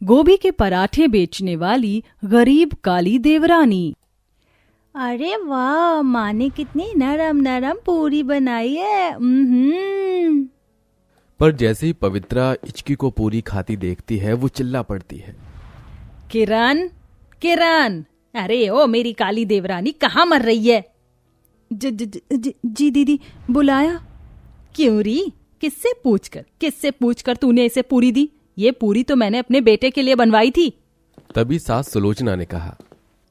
गोभी के पराठे बेचने वाली गरीब काली देवरानी। अरे वाह, माँ ने कितनी नरम नरम पूरी बनाई है। पर जैसे ही पवित्रा इचकी को पूरी खाती देखती है वो चिल्ला पड़ती है, किरण, किरण, अरे ओ मेरी काली देवरानी, कहाँ मर रही है? जी दीदी, बुलाया? क्यों री? किससे पूछकर तूने इसे पूरी दी? ये पूरी तो मैंने अपने बेटे के लिए बनवाई थी। तभी सास सुलोचना ने कहा,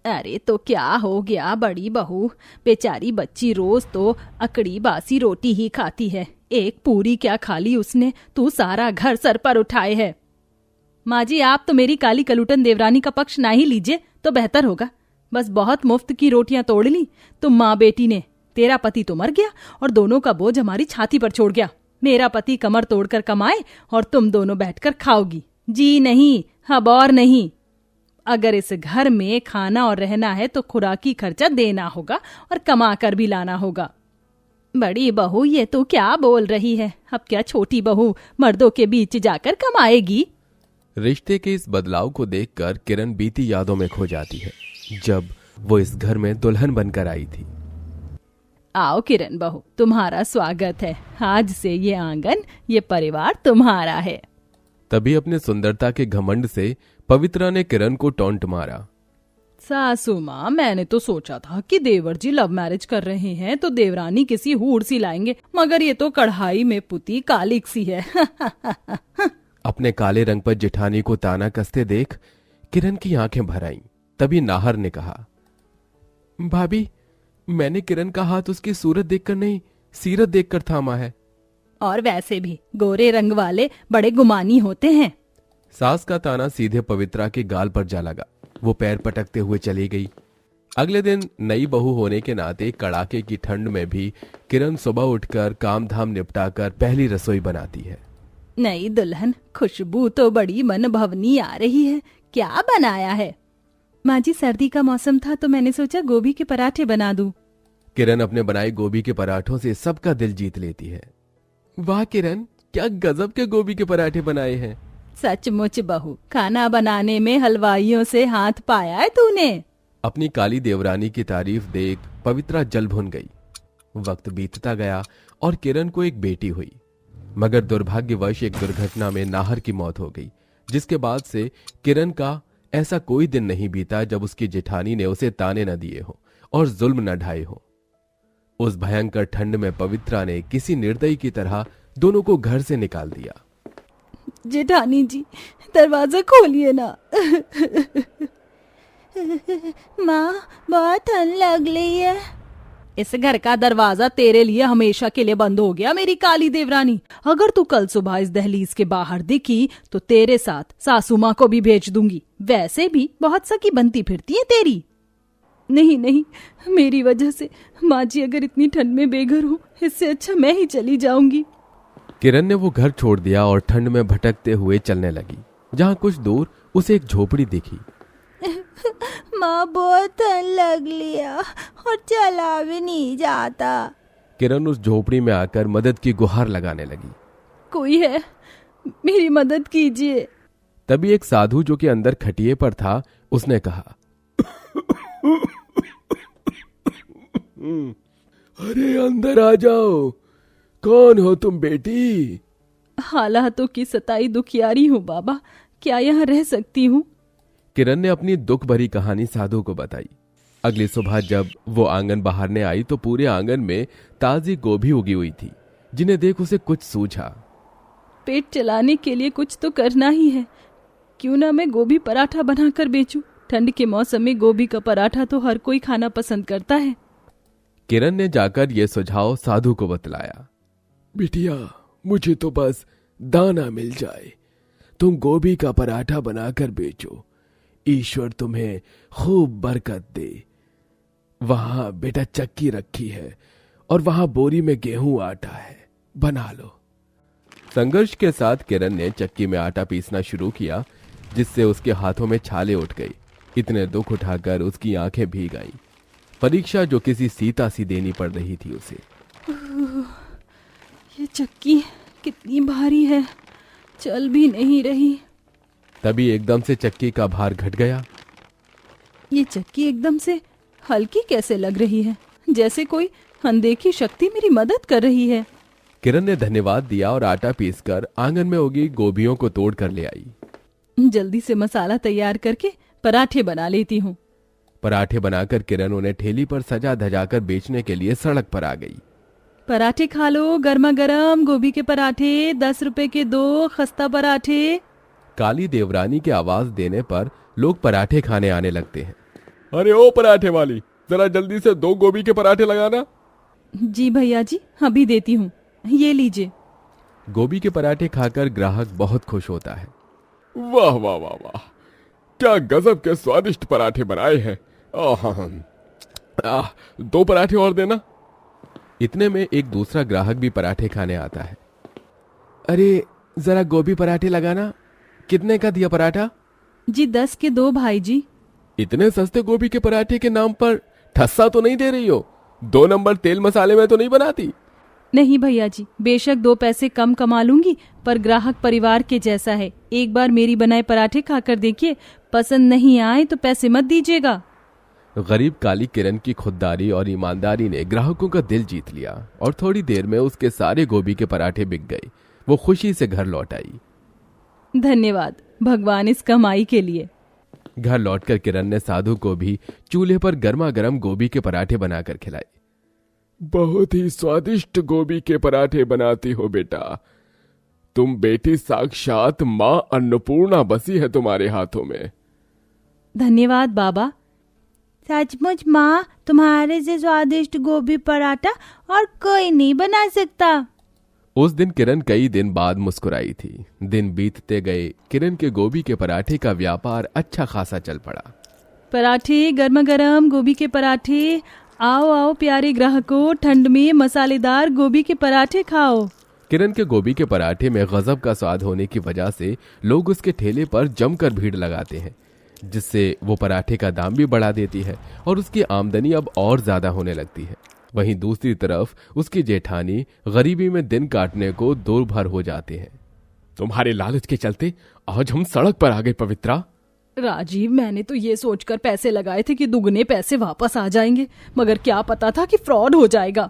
अरे तो क्या हो गया बड़ी बहू, बेचारी बच्ची रोज तो अकड़ी बासी रोटी ही खाती है, एक पूरी क्या खा ली उसने, तू सारा घर सर पर उठाए है। माँ जी, आप तो मेरी काली कलूटन देवरानी का पक्ष ना ही लीजिए तो बेहतर होगा। बस बहुत मुफ्त की रोटियां तोड़ ली तुम माँ बेटी ने। तेरा पति तो मर गया और दोनों का बोझ हमारी छाती पर छोड़ गया। मेरा पति कमर तोड़कर कमाए और तुम दोनों बैठकर खाओगी। जी नहीं, अब और नहीं। अगर इस घर में खाना और रहना है तो खुराकी खर्चा देना होगा और कमा कर भी लाना होगा। बड़ी बहू, ये तो क्या बोल रही है? अब क्या छोटी बहू मर्दों के बीच जाकर कमाएगी? रिश्ते के इस बदलाव को देखकर किरण बीती यादों में खो जाती है, जब वो इस घर में दुल्हन बनकर आई थी। आओ किरण बहू, तुम्हारा स्वागत है। आज से ये आंगन, ये परिवार तुम्हारा है। तभी अपने सुंदरता के घमंड से पवित्रा ने किरण को टॉन्ट मारा। सासू माँ, मैंने तो सोचा था कि देवर जी लव मैरिज कर रहे हैं तो देवरानी किसी हूर सी लाएंगे, मगर ये तो कढ़ाई में पुती कालिक सी है। अपने काले रंग पर जेठानी को ताना कसते देख किरण की आंखें भर आईं। तभी नाहर ने कहा, भाभी, मैंने किरण का हाथ उसकी सूरत देखकर नहीं, सीरत देखकर थामा है। और वैसे भी गोरे रंग वाले बड़े गुमानी होते हैं। सास का ताना सीधे पवित्रा के गाल पर जा लगा। वो पैर पटकते हुए चली गई। अगले दिन नई बहू होने के नाते कड़ाके की ठंड में भी किरण सुबह उठकर काम धाम निपटाकर पहली रसोई बनाती है। नई दुल्हन, खुशबू तो बड़ी मन भवनी आ रही है। क्या बनाया है? माँ जी, सर्दी का मौसम था तो मैंने सोचा गोभी के पराठे बना दूं। किरण अपने बनाए गोभी के पराठों से सबका दिल जीत लेती है। वाह किरण, क्या गजब के गोभी के पराठे बनाए हैं। सचमुच बहू, खाना बनाने में हलवाइयों से हाथ पाया है तूने। अपनी काली देवरानी की तारीफ देख पवित्रा जल भुन गई। वक्त बीतता गया और किरण को एक बेटी हुई, मगर दुर्भाग्यवश एक दुर्घटना में नाहर की मौत हो गई, जिसके बाद से किरण का ऐसा कोई दिन नहीं बीता जब उसकी जेठानी ने उसे ताने न दिए हो और जुल्म न ढाए हो। उस भयंकर ठंड में पवित्रा ने किसी निर्दयी की तरह दोनों को घर से निकाल दिया। जेठानी जी, दरवाजा खोलिए ना। माँ, बहुत ठंड लग रही है। इस घर का दरवाजा तेरे लिए हमेशा के लिए बंद हो गया मेरी काली देवरानी। अगर तू कल सुबह इस दहलीज के बाहर दिखी तो तेरे साथ सासू माँ को भी भेज दूंगी। वैसे भी बहुत सकी बनती फिरती है तेरी। नहीं नहीं, मेरी वजह से माँ जी अगर इतनी ठंड में बेघर हो, इससे अच्छा मैं ही चली जाऊंगी। किरण ने वो घर छोड़ दिया और ठंड में भटकते हुए चलने लगी। जहाँ कुछ दूर उसे एक झोपड़ी दिखी। माँ, बहुत ठंड लग लिया और चला भी नहीं जाता। किरण उस झोपड़ी में आकर मदद की गुहार लगाने लगी। कोई है, मेरी मदद कीजिए। तभी एक साधु जो कि अंदर खटिए पर था, उसने कहा, अरे अंदर आ जाओ। कौन हो तुम बेटी? हालातों की सताई दुखियारी हूँ बाबा, क्या यहाँ रह सकती हूँ? किरण ने अपनी दुख भरी कहानी साधु को बताई। अगली सुबह जब वो आंगन बहारने आई तो पूरे आंगन में ताजी गोभी उगी हुई थी, जिन्हें देख उसे कुछ सूझा। पेट चलाने के लिए कुछ तो करना ही है, क्यों ना मैं गोभी पराठा बनाकर बेचूं। ठंड के मौसम में गोभी का पराठा तो हर कोई खाना पसंद करता है। किरण ने जाकर यह सुझाव साधु को बतलाया। बिटिया, मुझे तो बस दाना मिल जाए, तुम गोभी का पराठा बनाकर बेचो, ईश्वर तुम्हें खूब बरकत दे। वहां बेटा चक्की रखी है और वहां बोरी में गेहूं आटा है, बना लो। संघर्ष के साथ किरण ने चक्की में आटा पीसना शुरू किया, जिससे उसके हाथों में छाले उठ गई। इतने दुख उठाकर उसकी आंखें भीग आईं। परीक्षा जो किसी सीता सी देनी पड़ रही थी उसे। ये चक्की कितनी भारी है, चल भी नहीं रही। तभी एकदम से चक्की का भार घट गया। ये चक्की एकदम से हल्की कैसे लग रही है, जैसे कोई अनदेखी शक्ति मेरी मदद कर रही है। किरण ने धन्यवाद दिया और आटा पीसकर आंगन में उगी गोभियों को तोड़ कर ले आई। जल्दी से मसाला तैयार करके पराठे बना लेती हूँ। पराठे बनाकर किरण उन्हें ठेली पर सजा धजाकर बेचने के लिए सड़क पर आ गई। पराठे खा लो, गर्मा गर्म गोभी के पराठे, 10 रुपए के 2 खस्ता पराठे। काली देवरानी की आवाज देने पर लोग पराठे खाने आने लगते हैं। अरे ओ पराठे वाली, जरा जल्दी से 2 गोभी के पराठे लगाना। जी भैया जी, अभी देती हूँ, ये लीजिए। गोभी के पराठे खाकर ग्राहक बहुत खुश होता है। वाह वाह वाह वाह, क्या गजब के स्वादिष्ट पराठे बनाए हैं। 2 पराठे और देना। इतने में एक दूसरा ग्राहक भी पराठे खाने आता है। अरे जरा गोभी पराठे लगाना। कितने का दिया पराठा? जी 10 के 2 भाई जी। इतने सस्ते गोभी के पराठे के नाम पर ठस्सा तो नहीं दे रही हो? 2 नंबर तेल मसाले में तो नहीं बनाती? नहीं भैया जी, बेशक 2 पैसे कम कमा लूंगी, पर ग्राहक परिवार के जैसा है। एक बार मेरी बनाए पराठे खाकर देखिए, पसंद नहीं आए तो पैसे मत दीजिएगा। गरीब काली किरण की खुददारी और ईमानदारी ने ग्राहकों का दिल जीत लिया और थोड़ी देर में उसके सारे गोभी के पराठे बिक गए। वो खुशी से घर लौट आई। धन्यवाद भगवान इस कमाई के लिए। घर लौटकर किरण ने साधु को भी चूल्हे पर गर्मा गर्म गोभी के पराठे बनाकर खिलाए। बहुत ही स्वादिष्ट गोभी के पराठे बनाती हो बेटा। तुम बेटी साक्षात माँ अन्नपूर्णा बसी है तुम्हारे हाथों में। धन्यवाद बाबा। सचमुच माँ, तुम्हारे से स्वादिष्ट गोभी पराठा और कोई नहीं बना सकता। उस दिन किरण कई दिन बाद मुस्कुराई थी। दिन बीतते गए, किरण के गोभी के पराठे का व्यापार अच्छा खासा चल पड़ा। पराठे गर्मा गर्म गोभी के पराठे। आओ आओ प्यारे ग्राहकों, ठंड में मसालेदार गोभी के पराठे खाओ। किरण के गोभी के पराठे में गजब का स्वाद होने की वजह से लोग उसके ठेले पर जमकर भीड़ लगाते हैं, जिससे वो पराठे का दाम भी बढ़ा देती है और उसकी आमदनी अब और ज्यादा होने लगती है। वहीं दूसरी तरफ उसकी जेठानी गरीबी में दिन काटने को दूर भर हो जाते हैं। तुम्हारे लालच के चलते आज हम सड़क पर आ गए पवित्रा। राजीव, मैंने तो ये सोचकर पैसे लगाए थे कि दुगने पैसे वापस आ जाएंगे, मगर क्या पता था कि फ्रॉड हो जाएगा।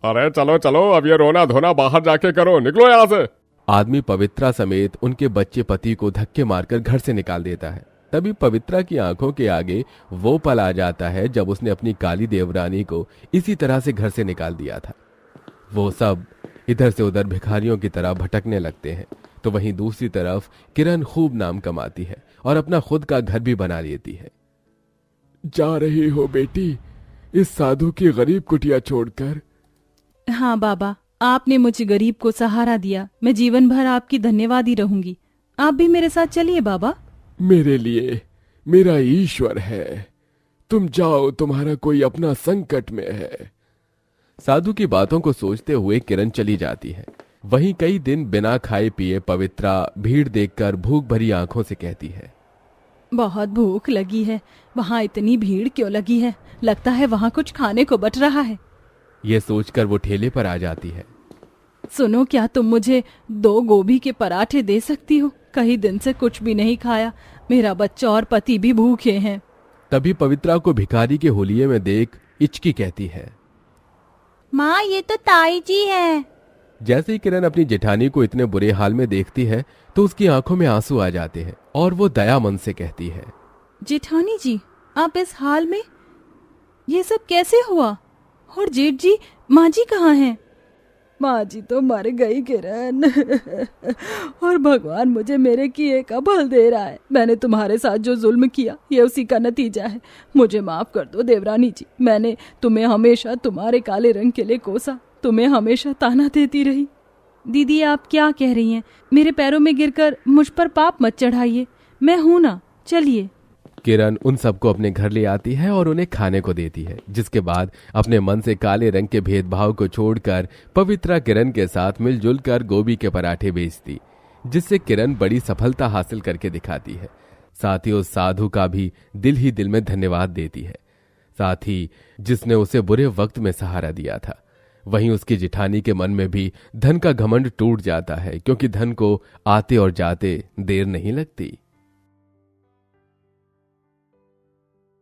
अरे चलो चलो, अब ये रोना धोना बाहर जाके करो, निकलो यहाँ से। आदमी पवित्रा समेत उनके बच्चे पति को धक्के मारकर घर से निकाल देता है। तभी पवित्रा की आंखों के आगे वो पल आ जाता है जब उसने अपनी काली देवरानी को इसी तरह से घर से निकाल दिया था। वो सब इधर से उधर भिखारियों की तरह भटकने लगते हैं, तो वहीं दूसरी तरफ किरण खूब नाम कमाती है और अपना खुद का घर भी बना लेती है। जा रही हो बेटी इस साधु की गरीब कुटिया छोड़कर? हाँ बाबा, आपने मुझे गरीब को सहारा दिया। मैं जीवन भर आपकी धन्यवादी रहूंगी। आप भी मेरे साथ चलिए बाबा। मेरे लिए मेरा ईश्वर है। तुम जाओ, तुम्हारा कोई अपना संकट में है। साधु की बातों को सोचते हुए किरण चली जाती है। वहीं कई दिन बिना खाए पिए पवित्रा भीड़ देखकर भूख भरी आंखों से कहती है, बहुत भूख लगी है। वहाँ इतनी भीड़ क्यों लगी है? लगता है वहाँ कुछ खाने को बट रहा है। ये सोचकर वो ठेले पर आ जाती है। सुनो, क्या तुम मुझे 2 गोभी के पराठे दे सकती हो? कई दिन से कुछ भी नहीं खाया। मेरा बच्चा और पति भी भूखे हैं। तभी पवित्रा को भिखारी के होलिये में देख इचकी कहती है, माँ ये तो ताई जी है। जैसे ही किरण अपनी जेठानी को इतने बुरे हाल में देखती है तो उसकी आंखों में आंसू आ जाते हैं और वो दया मन से कहती है, जेठानी जी, आप इस हाल में? ये सब कैसे हुआ? और जेठ जी, माँ जी कहाँ हैं? माँ जी तो मर गई किरण। और भगवान मुझे मेरे किए का फल दे रहा है। मैंने तुम्हारे साथ जो जुल्म किया ये उसी का नतीजा है। मुझे माफ कर दो देवरानी जी। मैंने तुम्हें हमेशा तुम्हारे काले रंग के लिए कोसा, तुम्हें हमेशा ताना देती रही। दीदी, आप क्या कह रही हैं? मेरे पैरों में गिरकर मुझ पर पाप मत चढ़ाइए। मैं हूं ना, चलिए। किरण उन सबको अपने घर ले आती है और उन्हें खाने को देती है, जिसके बाद अपने मन से काले रंग के भेदभाव को छोड़कर पवित्रा किरण के साथ मिलजुल कर गोभी के पराठे बेचती, जिससे किरण बड़ी सफलता हासिल करके दिखाती है। साथ ही उस साधु का भी दिल ही दिल में धन्यवाद देती है, साथ ही जिसने उसे बुरे वक्त में सहारा दिया था। वहीं उसकी जिठानी के मन में भी धन का घमंड टूट जाता है, क्योंकि धन को आते और जाते देर नहीं लगती।